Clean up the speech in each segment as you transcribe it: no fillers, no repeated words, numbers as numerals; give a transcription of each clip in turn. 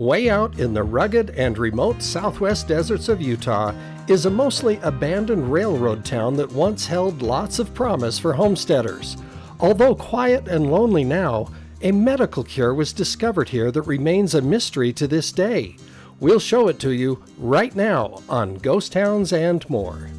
Way out in the rugged and remote southwest deserts of Utah is a mostly abandoned railroad town that once held lots of promise for homesteaders. Although quiet and lonely now, a medical cure was discovered here that remains a mystery to this day. We'll show it to you right now on Ghost Towns and More.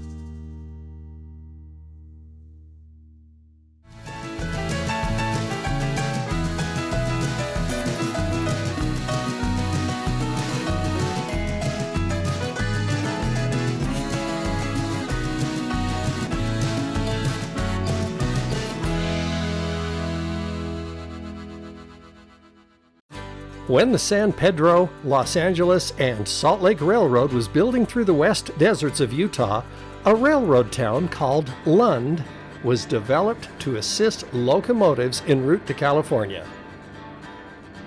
When the San Pedro, Los Angeles, and Salt Lake Railroad was building through the west deserts of Utah, a railroad town called Lund was developed to assist locomotives en route to California.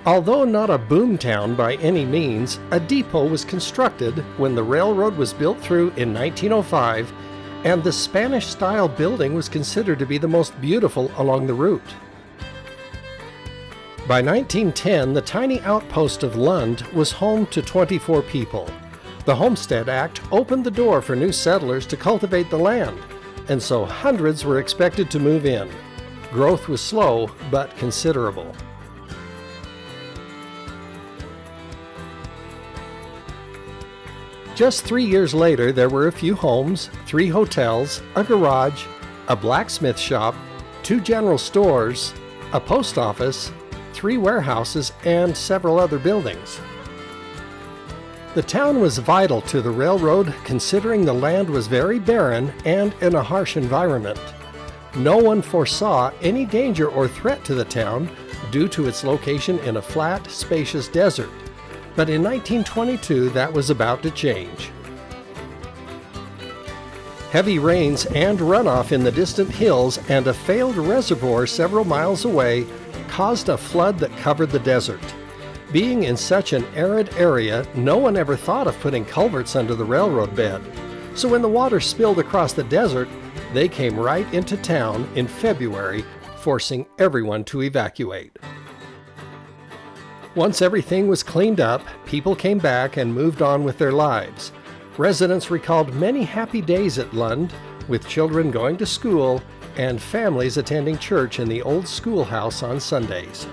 Although not a boom town by any means, a depot was constructed when the railroad was built through in 1905, and the Spanish-style building was considered to be the most beautiful along the route. By 1910, the tiny outpost of Lund was home to 24 people. The Homestead Act opened the door for new settlers to cultivate the land, and so hundreds were expected to move in. Growth was slow, but considerable. Just 3 years later, there were a few homes, 3 hotels, a garage, a blacksmith shop, 2 general stores, a post office, 3 warehouses, and several other buildings. The town was vital to the railroad, considering the land was very barren and in a harsh environment. No one foresaw any danger or threat to the town due to its location in a flat, spacious desert. But in 1922, that was about to change. Heavy rains and runoff in the distant hills and a failed reservoir several miles away caused a flood that covered the desert. Being in such an arid area, no one ever thought of putting culverts under the railroad bed. So when the water spilled across the desert, they came right into town in February, forcing everyone to evacuate. Once everything was cleaned up, people came back and moved on with their lives. Residents recalled many happy days at Lund, with children going to school and families attending church in the old schoolhouse on Sundays.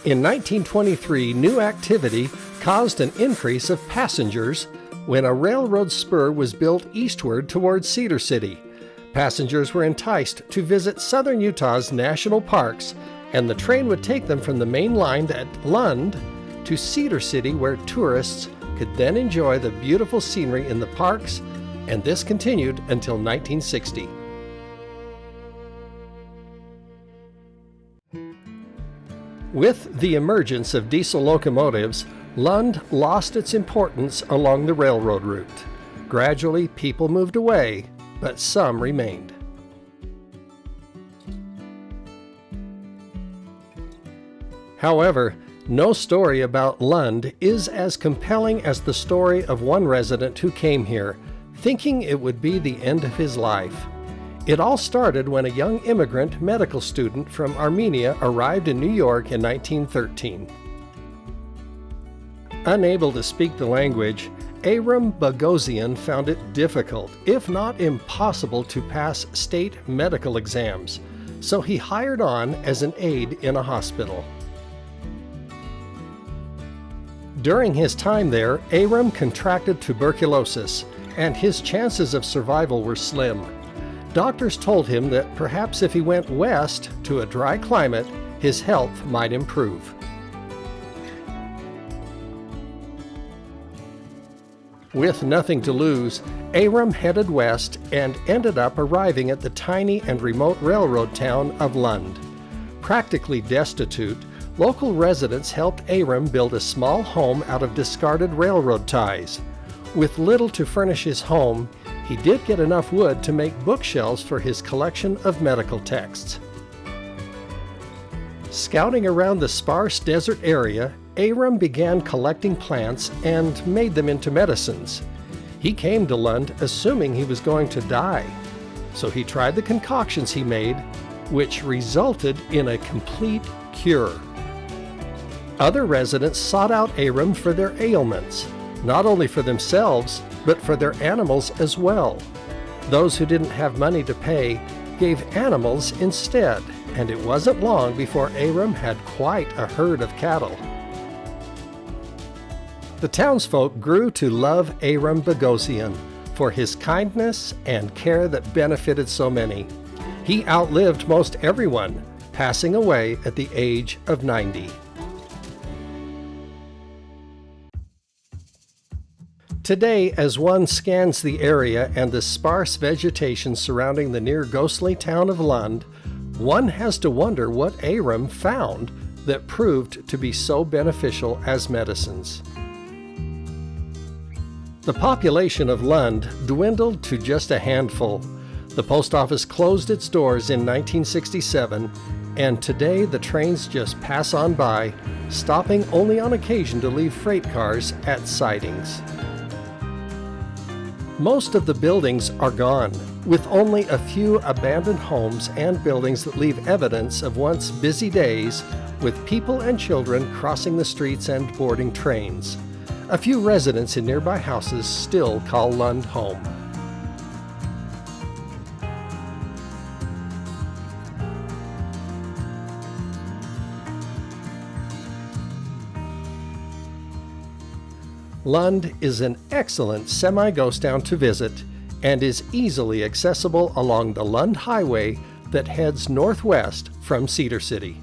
In 1923, new activity caused an increase of passengers when a railroad spur was built eastward towards Cedar City. Passengers were enticed to visit southern Utah's national parks, and the train would take them from the main line at Lund to Cedar City, where tourists could then enjoy the beautiful scenery in the parks, and this continued until 1960. With the emergence of diesel locomotives, Lund lost its importance along the railroad route. Gradually, people moved away, but some remained. However, no story about Lund is as compelling as the story of one resident who came here, thinking it would be the end of his life. It all started when a young immigrant medical student from Armenia arrived in New York in 1913. Unable to speak the language, Abram Bogosian found it difficult, if not impossible, to pass state medical exams, so he hired on as an aide in a hospital. During his time there, Abram contracted tuberculosis, and his chances of survival were slim. Doctors told him that perhaps if he went west to a dry climate, his health might improve. With nothing to lose, Abram headed west and ended up arriving at the tiny and remote railroad town of Lund. Practically destitute, local residents helped Abram build a small home out of discarded railroad ties. With little to furnish his home, he did get enough wood to make bookshelves for his collection of medical texts. Scouting around the sparse desert area, Abram began collecting plants and made them into medicines. He came to Lund assuming he was going to die, so he tried the concoctions he made, which resulted in a complete cure. Other residents sought out Aram for their ailments, not only for themselves, but for their animals as well. Those who didn't have money to pay gave animals instead, and it wasn't long before Aram had quite a herd of cattle. The townsfolk grew to love Aram Bogosian for his kindness and care that benefited so many. He outlived most everyone, passing away at the age of 90. Today, as one scans the area and the sparse vegetation surrounding the near ghostly town of Lund, one has to wonder what Aram found that proved to be so beneficial as medicines. The population of Lund dwindled to just a handful. The post office closed its doors in 1967, and today the trains just pass on by, stopping only on occasion to leave freight cars at sidings. Most of the buildings are gone, with only a few abandoned homes and buildings that leave evidence of once busy days, with people and children crossing the streets and boarding trains. A few residents in nearby houses still call Lund home. Lund is an excellent semi-ghost town to visit and is easily accessible along the Lund Highway that heads northwest from Cedar City.